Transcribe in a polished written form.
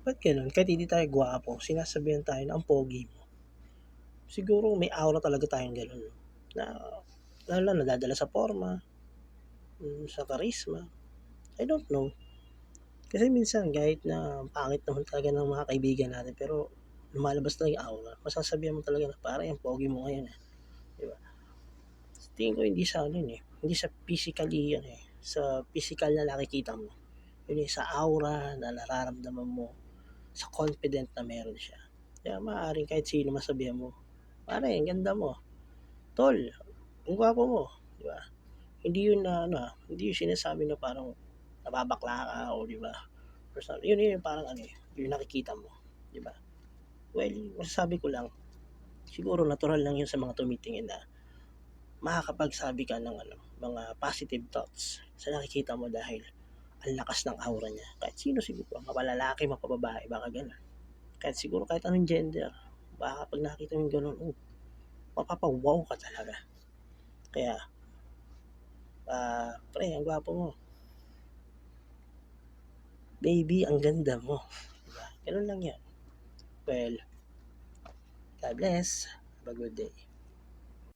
Ba't gano'n? Kahit hindi tayo gwapo, sinasabihan tayo na, "Ang pogi mo." Siguro may aura talaga tayong gano'n 'no, na lalo na nadadala sa porma, sa charisma, I don't know. Kasi minsan kahit na pangit naman talaga ng mga kaibigan natin pero lumalabas talaga yung aura, masasabihan mo talaga na, "Pare ang pogi mo ngayon, 'di ba?" Sa tingin ko hindi sa ano yun, hindi sa physically ano, sa physical na nakikita mo, yun yung sa aura na nararamdaman mo, sa confident na meron siya. Kaya maaaring kahit sino masabihan mo, "Pare ang ganda mo, tol ang gwapo mo." 'Di ba? Hindi yun na ano, hindi yung sinasabi na parang nababakla ka o 'di ba, or something. Yun yung parang ano, yung nakikita mo, 'di ba? Well, masasabi ko lang, siguro natural lang yun sa mga tumitingin na makakapagsabi ka ng ano, mga positive thoughts sa nakikita mo dahil ang lakas ng aura niya. Kahit sino siguro, mapalalaki, mapababae, baka gano'n. Kahit siguro kahit anong gender, baka 'pag nakita mo yung gano'n, mapapa-wow ka talaga. Kaya, "Pre ang gwapo mo, baby ang ganda mo." 'Di ba, gano'n lang 'yan. Well, God bless, have a good day.